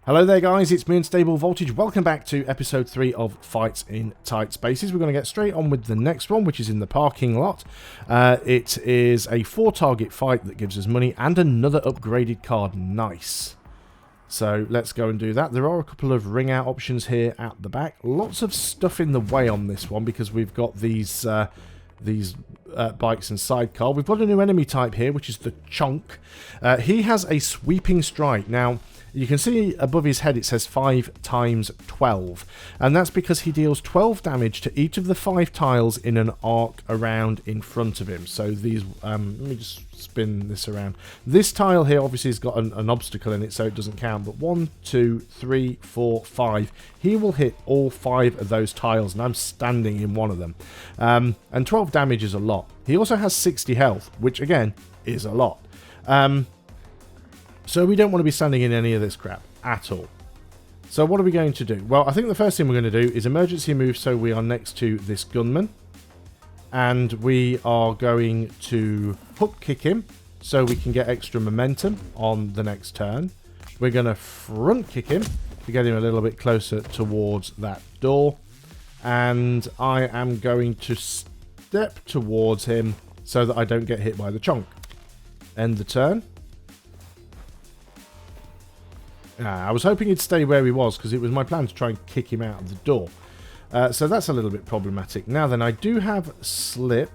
Hello there guys, it's me Unstable Voltage. Welcome back to episode 3 of Fights in Tight Spaces. We're going to get straight on with the next one, which is in the parking lot. It is a 4-target fight that gives us money and another upgraded card. Nice. So let's go and do that. There are a couple of ring out options here at the back. Lots of stuff in the way on this one because we've got these bikes and sidecar. We've got a new enemy type here, which is the Chunk. He has a sweeping strike. Now, you can see above his head it says 5 times 12, and that's because he deals 12 damage to each of the 5 tiles in an arc around in front of him. So these, let me just spin this around. This tile here obviously has got an obstacle in it, so it doesn't count, but 1, 2, 3, 4, 5. He will hit all 5 of those tiles, and I'm standing in one of them. And 12 damage is a lot. He also has 60 health, which again is a lot. So we don't want to be standing in any of this crap at all. So what are we going to do? Well, I think the first thing we're going to do is emergency move so we are next to this gunman. And we are going to hook kick him so we can get extra momentum on the next turn. We're going to front kick him to get him a little bit closer towards that door. And I am going to step towards him so that I don't get hit by the chunk. End the turn. I was hoping he'd stay where he was because it was my plan to try and kick him out of the door. So that's a little bit problematic. Now then, I do have slip.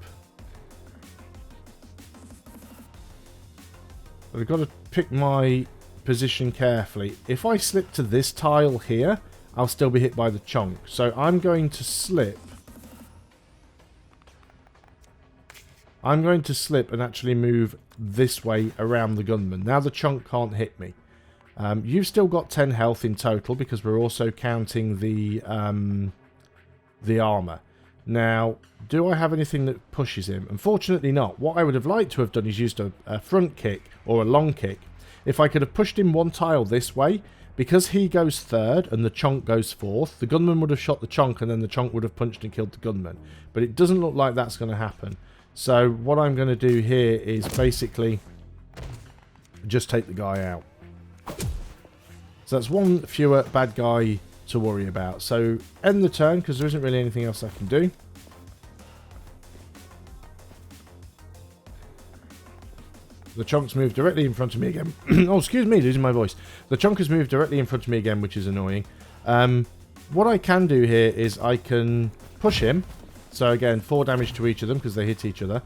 But I've got to pick my position carefully. If I slip to this tile here, I'll still be hit by the chunk. So I'm going to slip. I'm going to slip and actually move this way around the gunman. Now the chunk can't hit me. You've still got 10 health in total because we're also counting the armor. Now, do I have anything that pushes him? Unfortunately not. What I would have liked to have done is used a front kick or a long kick. If I could have pushed him one tile this way, because he goes third and the chunk goes fourth, the gunman would have shot the chunk and then the chunk would have punched and killed the gunman. But it doesn't look like that's going to happen. So what I'm going to do here is basically just take the guy out. So that's one fewer bad guy to worry about. So end the turn because there isn't really anything else I can do. The chunk's moved directly in front of me again. Oh, excuse me, losing my voice. The chunk has moved directly in front of me again, which is annoying. What I can do here is I can push him. So again, 4 damage to each of them because they hit each other.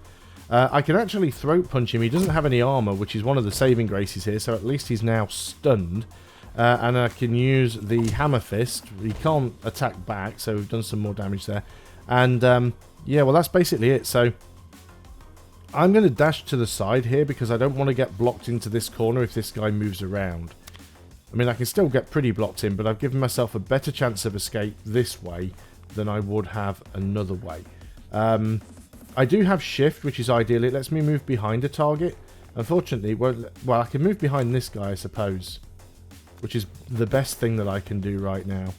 I can actually throat punch him. He doesn't have any armor, which is one of the saving graces here, so at least he's now stunned. And I can use the hammer fist. He can't attack back, so we've done some more damage there. And yeah, well, that's basically it. So I'm going to dash to the side here because I don't want to get blocked into this corner if this guy moves around. I mean, I can still get pretty blocked in, but I've given myself a better chance of escape this way than I would have another way. I do have shift, which is ideal. It lets me move behind a target. Unfortunately, well, I can move behind this guy, I suppose, which is the best thing that I can do right now.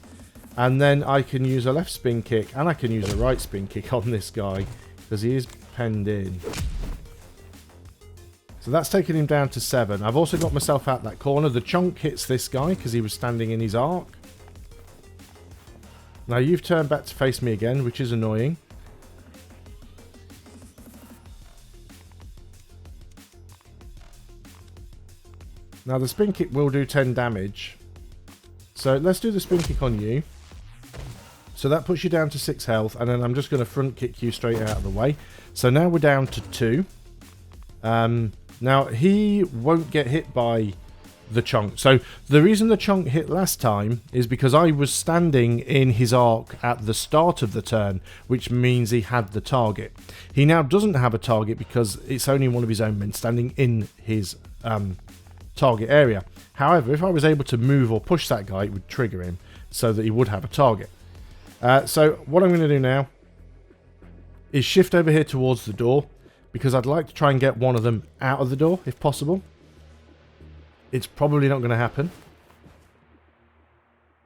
And then I can use a left spin kick, and I can use a right spin kick on this guy, because he is penned in. So that's taken him down to 7. I've also got myself out that corner. The chunk hits this guy, because he was standing in his arc. Now you've turned back to face me again, which is annoying. Now the spin kick will do 10 damage. So let's do the spin kick on you. So that puts you down to 6 health, and then I'm just going to front kick you straight out of the way. So now we're down to 2. Now he won't get hit by the chunk. So the reason the chunk hit last time is because I was standing in his arc at the start of the turn, which means he had the target. He now doesn't have a target because it's only one of his own men standing in his target area. However, if I was able to move or push that guy, it would trigger him so that he would have a target. So what I'm going to do now is shift over here towards the door because I'd like to try and get one of them out of the door if possible. It's probably not going to happen.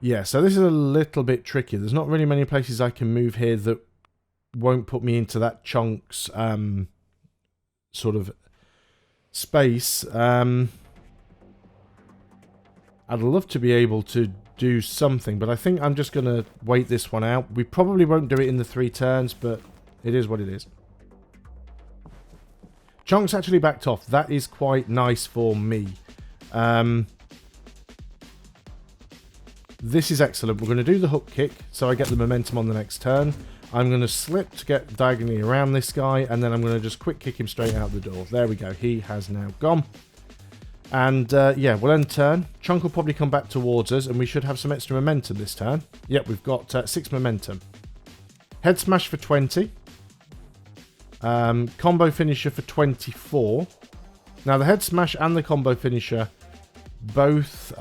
Yeah, so this is a little bit tricky. There's not really many places I can move here that won't put me into that chunk's sort of space. I'd love to be able to do something, but I think I'm just going to wait this one out. We probably won't do it in the 3 turns, but it is what it is. Chunk's actually backed off. That is quite nice for me. This is excellent. We're going to do the hook kick, so I get the momentum on the next turn. I'm going to slip to get diagonally around this guy, and then I'm going to just quick kick him straight out the door. There we go. He has now gone. And, yeah, we'll end turn. Chunk will probably come back towards us, and we should have some extra momentum this turn. Yep, we've got 6 momentum. Head smash for 20. Combo finisher for 24. Now, the head smash and the combo finisher both...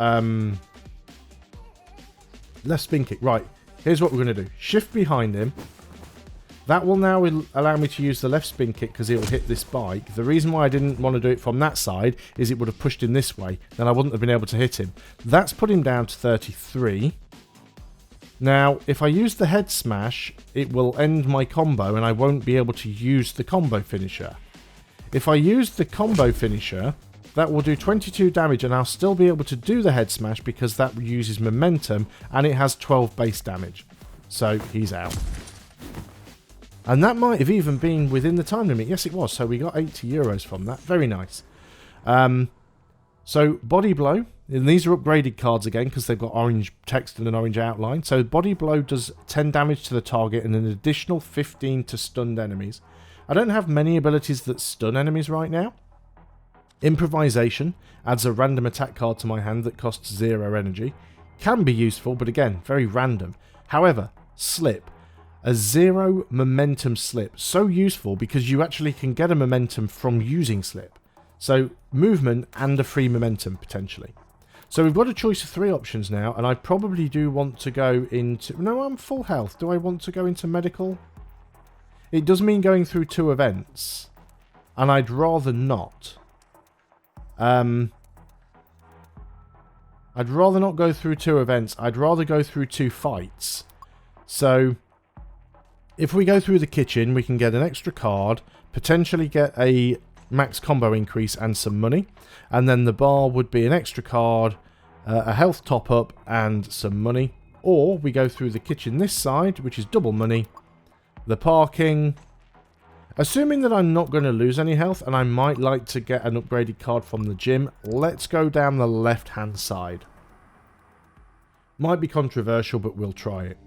left spin kick. Right, here's what we're going to do. Shift behind him. That will now allow me to use the left spin kick because it will hit this bike. The reason why I didn't want to do it from that side is it would have pushed him this way. Then I wouldn't have been able to hit him. That's put him down to 33. Now, if I use the head smash, it will end my combo and I won't be able to use the combo finisher. If I use the combo finisher, that will do 22 damage and I'll still be able to do the head smash because that uses momentum and it has 12 base damage. So he's out. And that might have even been within the time limit. Yes, it was. So we got 80 euros from that. Very nice. So body blow. And these are upgraded cards again because they've got orange text and an orange outline. So body blow does 10 damage to the target and an additional 15 to stunned enemies. I don't have many abilities that stun enemies right now. Improvisation adds a random attack card to my hand that costs 0 energy. Can be useful, but again, very random. However, slip. A 0 momentum slip. So useful because you actually can get a momentum from using slip. So movement and a free momentum potentially. So we've got a choice of 3 options now, and I probably do want to go into... No, I'm full health. Do I want to go into medical? It does mean going through 2 events, and I'd rather not. I'd rather not go through 2 events. I'd rather go through 2 fights. So if we go through the kitchen, we can get an extra card, potentially get a max combo increase and some money. And then the bar would be an extra card, a health top up and some money. Or we go through the kitchen this side, which is double money. The parking. Assuming that I'm not going to lose any health and I might like to get an upgraded card from the gym, let's go down the left hand side. Might be controversial, but we'll try it.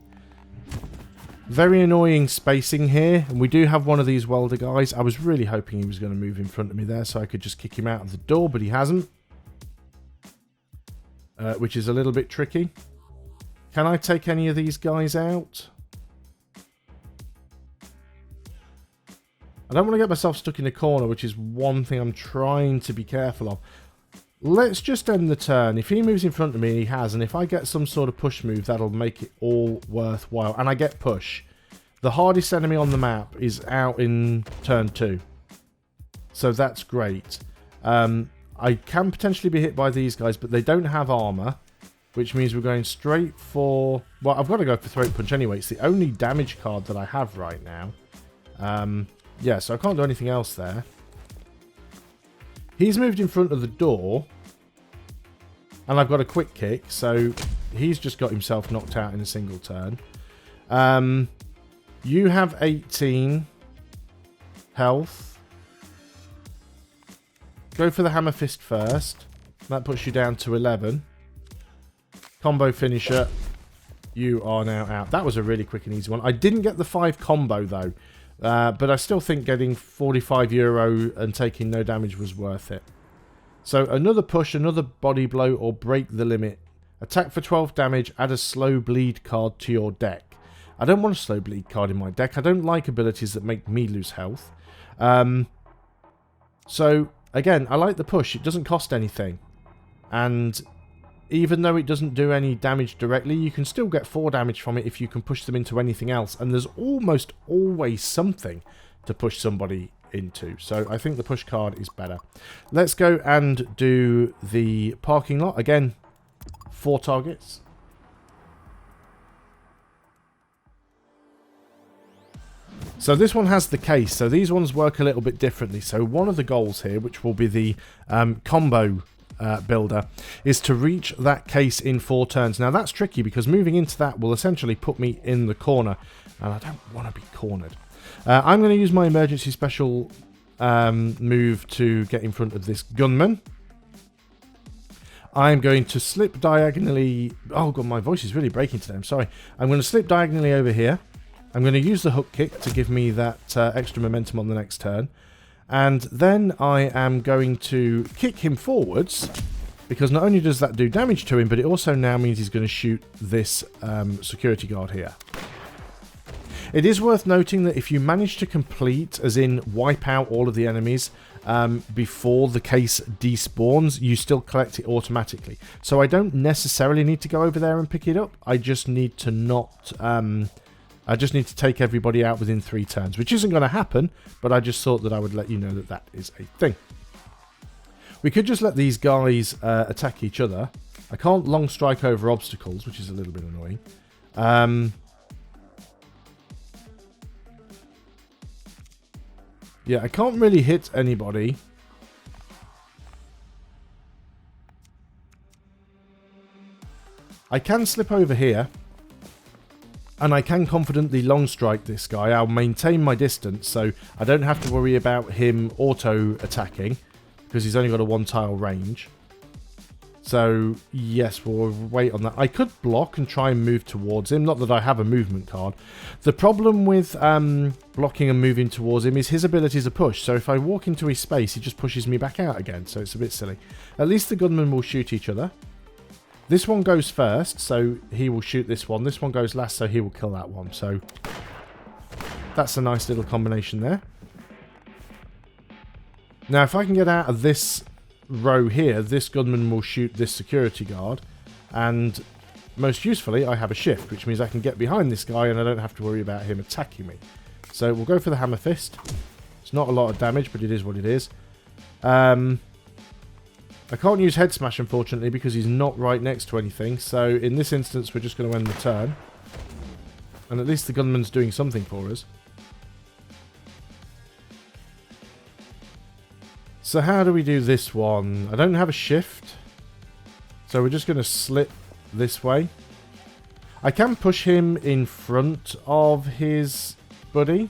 Very annoying spacing here, and we do have one of these welder guys. I was really hoping he was going to move in front of me there so I could just kick him out of the door, but he hasn't. Which is a little bit tricky. Can I take any of these guys out? I don't want to get myself stuck in a corner, which is one thing I'm trying to be careful of. Let's just end the turn. If he moves in front of me, he has, and if I get some sort of push move, that'll make it all worthwhile. And I get push. The hardest enemy on the map is out in turn 2. So that's great. I can potentially be hit by these guys, but they don't have armor, which means we're going straight for... Well, I've got to go for throat punch anyway. It's the only damage card that I have right now. Yeah, so I can't do anything else there. He's moved in front of the door. And I've got a quick kick, so he's just got himself knocked out in a single turn. You have 18 health. Go for the hammer fist first. That puts you down to 11. Combo finisher. You are now out. That was a really quick and easy one. I didn't get the 5 combo though. But I still think getting 45 euro and taking no damage was worth it. So another push, another body blow, or break the limit. Attack for 12 damage, add a slow bleed card to your deck. I don't want a slow bleed card in my deck. I don't like abilities that make me lose health. So again, I like the push. It doesn't cost anything. And even though it doesn't do any damage directly, you can still get 4 damage from it if you can push them into anything else. And there's almost always something to push somebody into. So I think the push card is better. Let's go and do the parking lot. Again, 4 targets. So this one has the case. So these ones work a little bit differently. So one of the goals here, which will be the combo builder is to reach that case in 4 turns. Now that's tricky because moving into that will essentially put me in the corner, and I don't want to be cornered. I'm going to use my emergency special move to get in front of this gunman. I'm going to slip diagonally... Oh god, my voice is really breaking today, I'm sorry. I'm going to slip diagonally over here. I'm going to use the hook kick to give me that extra momentum on the next turn. And then I am going to kick him forwards, because not only does that do damage to him, but it also now means he's going to shoot this security guard here. It is worth noting that if you manage to complete, as in wipe out all of the enemies before the case despawns, you still collect it automatically. So I don't necessarily need to go over there and pick it up. I just need to not... I just need to take everybody out within 3 turns, which isn't going to happen, but I just thought that I would let you know that that is a thing. We could just let these guys attack each other. I can't long strike over obstacles, which is a little bit annoying. Yeah, I can't really hit anybody. I can slip over here. And I can confidently long strike this guy. I'll maintain my distance, so I don't have to worry about him auto-attacking, because he's only got a 1-tile range. So, yes, we'll wait on that. I could block and try and move towards him. Not that I have a movement card. The problem with blocking and moving towards him is his ability is a push. So if I walk into his space, he just pushes me back out again. So it's a bit silly. At least the gunmen will shoot each other. This one goes first, so he will shoot this one. This one goes last, so he will kill that one. So that's a nice little combination there. Now, if I can get out of this row here, this gunman will shoot this security guard. And most usefully, I have a shift, which means I can get behind this guy and I don't have to worry about him attacking me. So we'll go for the hammer fist. It's not a lot of damage, but it is what it is. I can't use head smash, unfortunately, because he's not right next to anything. So in this instance, we're just going to end the turn. And at least the gunman's doing something for us. So how do we do this one? I don't have a shift. So we're just going to slip this way. I can push him in front of his buddy.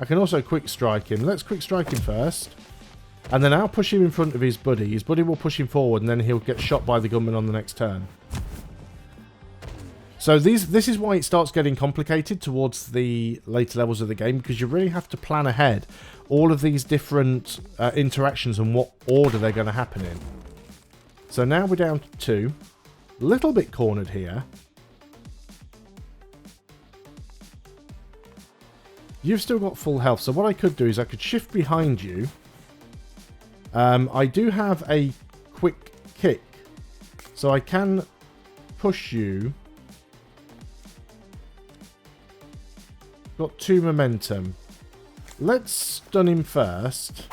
I can also quick strike him. Let's quick strike him first. And then I'll push him in front of his buddy. His buddy will push him forward, and then he'll get shot by the gunman on the next turn. So this is why it starts getting complicated towards the later levels of the game, because you really have to plan ahead all of these different interactions and what order they're going to happen in. So now we're down to 2. A little bit cornered here. You've still got full health, so what I could do is I could shift behind you. I do have a quick kick, so I can push you. Got 2 momentum. Let's stun him first.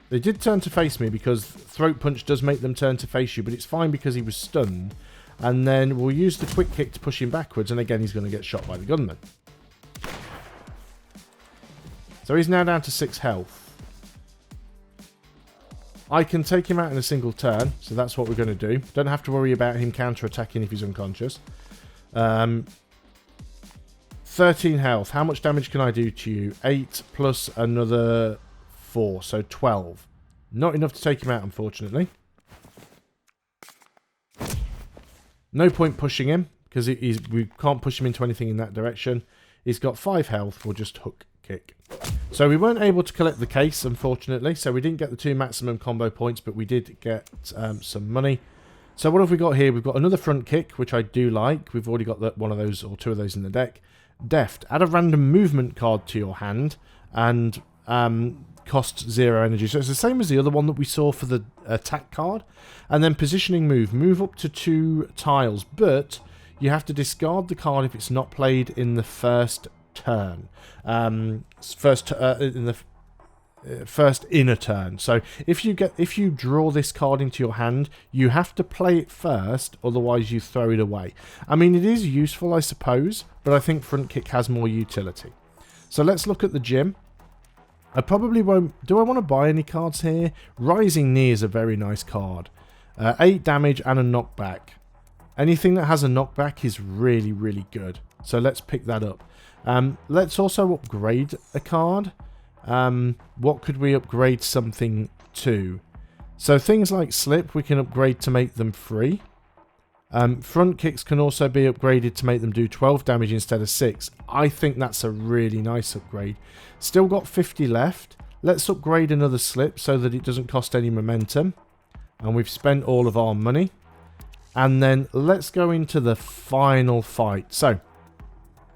They did turn to face me because throat punch does make them turn to face you, but it's fine because he was stunned. And then we'll use the quick kick to push him backwards, and again he's going to get shot by the gunman. So he's now down to 6 health. I can take him out in a single turn, so that's what we're going to do. Don't have to worry about him counter-attacking if he's unconscious. 13 health. How much damage can I do to you? 8 plus another 4, so 12. Not enough to take him out, unfortunately. No point pushing him, because we can't push him into anything in that direction. He's got 5 health. We'll just hook kick. So we weren't able to collect the case, unfortunately. So we didn't get the 2 maximum combo points, but we did get some money. So what have we got here? We've got another front kick, which I do like. We've already got one of those or 2 of those in the deck. Deft. Add a random movement card to your hand and costs 0 energy. So it's the same as the other one that we saw for the attack card. And then positioning move. Move up to 2 tiles, but you have to discard the card if it's not played in the first turn. First inner turn. So if you draw this card into your hand, you have to play it first, otherwise you throw it away. I mean, it is useful, I suppose, but I think front kick has more utility. So let's look at the gym. I probably won't... Do I want to buy any cards here? Rising Knee is a very nice card. 8 damage and a knockback. Anything that has a knockback is really, really good. So let's pick that up. Let's also upgrade a card. What could we upgrade something to? So things like slip we can upgrade to make them free. Front kicks can also be upgraded to make them do 12 damage instead of 6. I think that's a really nice upgrade. Still got 50 left. Let's upgrade another slip so that it doesn't cost any momentum. And we've spent all of our money. And then let's go into the final fight. So,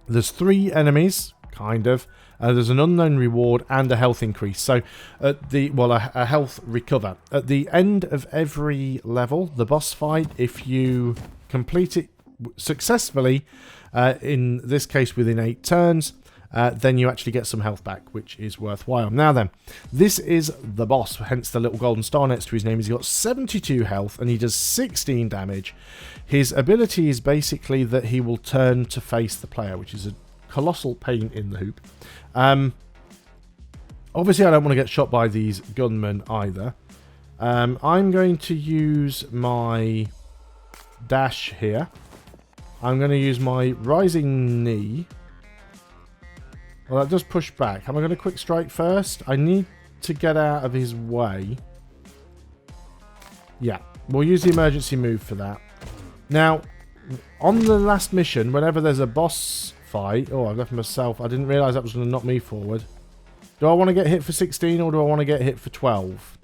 there's 3 enemies, kind of. There's an unknown reward and a health increase. So, at the a health recover. At the end of every level, the boss fight, if you complete it successfully, in this case within 8 turns, then you actually get some health back, which is worthwhile. Now then, this is the boss, hence the little golden star next to his name. He's got 72 health and he does 16 damage. His ability is basically that he will turn to face the player, which is a colossal pain in the hoop. Obviously, I don't want to get shot by these gunmen either. I'm going to use my dash here. I'm going to use my rising knee. Well, that does push back. Am I going to quick strike first? I need to get out of his way. Yeah, we'll use the emergency move for that. Now, on the last mission, whenever there's a boss fight... Oh, I've left myself. I didn't realise that was going to knock me forward. Do I want to get hit for 16 or do I want to get hit for 12?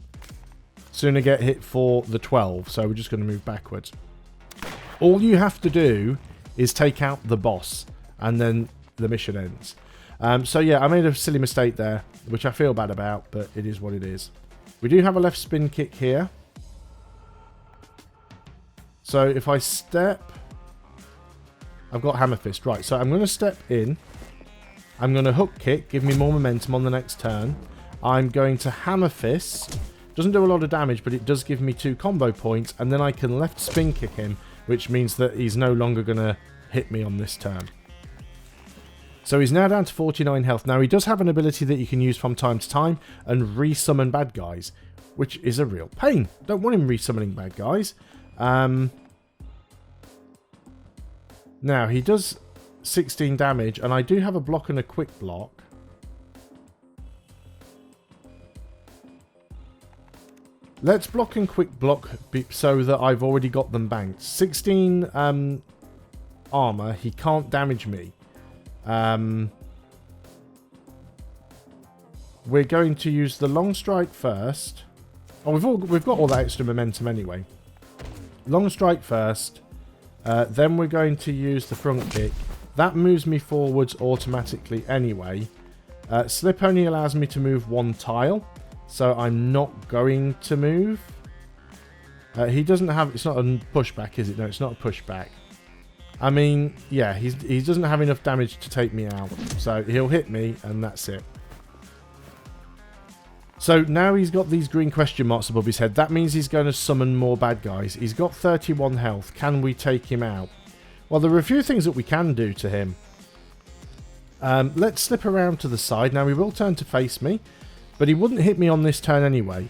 Sooner get hit for the 12, so we're just going to move backwards. All you have to do is take out the boss, and then the mission ends. So yeah, I made a silly mistake there, which I feel bad about, but it is what it is. We do have a left spin kick here. So if I step... I've got hammer fist, right. So I'm going to step in. I'm going to hook kick, give me more momentum on the next turn. I'm going to hammer fist. Doesn't do a lot of damage, but it does give me 2 combo points. And then I can left spin kick him, which means that he's no longer going to hit me on this turn. So he's now down to 49 health. Now he does have an ability that you can use from time to time and re-summon bad guys, which is a real pain. Don't want him re-summoning bad guys. Now he does 16 damage, and I do have a block and a quick block. Let's block and quick block so that I've already got them banked. 16 armor, he can't damage me. We're going to use the long strike first. Oh, we've got all that extra momentum anyway. Long strike first. Then we're going to use the front kick. That moves me forwards automatically anyway. Slip only allows me to move 1 tile, so I'm not going to move. He doesn't have... It's not a pushback, is it? No, it's not a pushback. I mean, yeah, he doesn't have enough damage to take me out. So he'll hit me, and that's it. So now he's got these green question marks above his head. That means he's going to summon more bad guys. He's got 31 health. Can we take him out? Well, there are a few things that we can do to him. Let's slip around to the side. Now, he will turn to face me, but he wouldn't hit me on this turn anyway,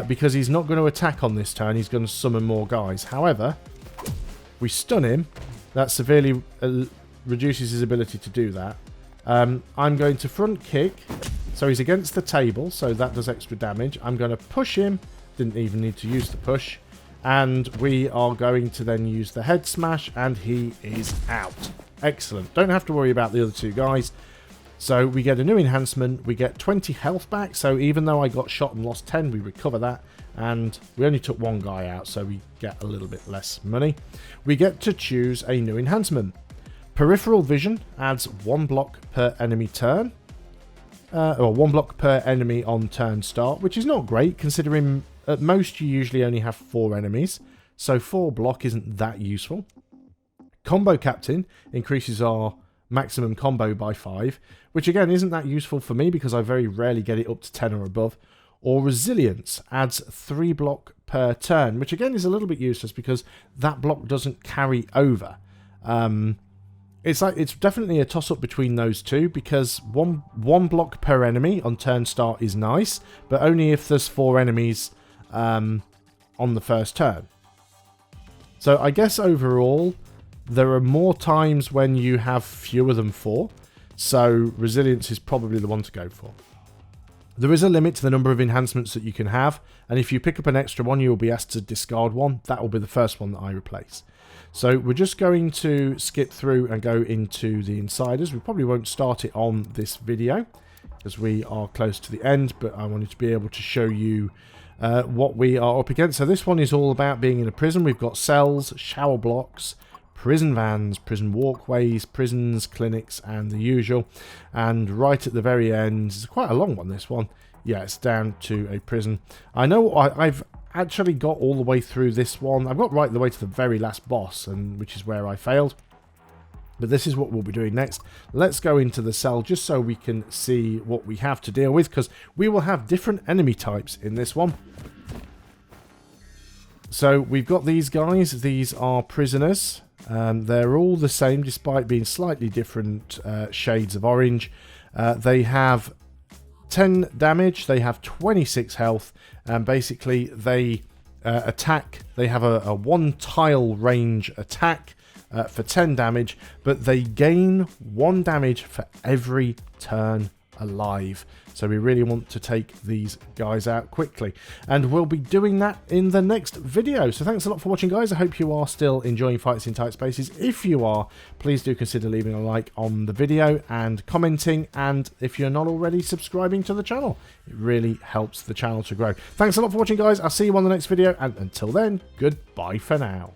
because he's not going to attack on this turn. He's going to summon more guys. However, we stun him. That severely reduces his ability to do that. I'm going to front kick. So he's against the table, so that does extra damage. I'm going to push him. Didn't even need to use the push. And we are going to then use the head smash, and he is out. Excellent. Don't have to worry about the other 2 guys. So we get a new enhancement. We get 20 health back. So even though I got shot and lost 10, we recover that. And we only took 1 guy out, so we get a little bit less money. We get to choose a new enhancement. Peripheral vision adds 1 block per enemy turn. Or 1 block per enemy on turn start, which is not great, considering at most you usually only have 4 enemies. So 4 block isn't that useful. Combo Captain increases our maximum combo by 5, which again isn't that useful for me because I very rarely get it up to 10 or above. Or Resilience adds 3 block per turn, which again is a little bit useless because that block doesn't carry over. It's definitely a toss-up between those 2 because one block per enemy on turn start is nice, but only if there's 4 enemies on the first turn. So I guess overall, there are more times when you have fewer than 4. So resilience is probably the one to go for. There is a limit to the number of enhancements that you can have, and if you pick up an extra one, you'll be asked to discard one. That will be the first one that I replace. So we're just going to skip through and go into the insiders. We probably won't start it on this video, as we are close to the end, but I wanted to be able to show you what we are up against. So this one is all about being in a prison. We've got cells, shower blocks, prison vans, prison walkways, prisons, clinics, and the usual. And right at the very end, it's quite a long one, this one. Yeah, it's down to a prison. I know I've actually got all the way through this one. I've got right the way to the very last boss, and which is where I failed. But this is what we'll be doing next. Let's go into the cell just so we can see what we have to deal with, because we will have different enemy types in this one. So we've got these guys. These are prisoners. They're all the same despite being slightly different shades of orange. They have 10 damage, they have 26 health, and basically they attack. They have a 1 tile range attack for 10 damage, but they gain 1 damage for every turn alive. So we really want to take these guys out quickly, and we'll be doing that in the next video. So thanks a lot for watching, guys. I hope you are still enjoying fights in tight spaces. If you are, please do consider leaving a like on the video and commenting, and if you're not already, subscribing to the channel. It really helps the channel to grow. Thanks a lot for watching, guys. I'll see you on the next video, and until then, goodbye for now.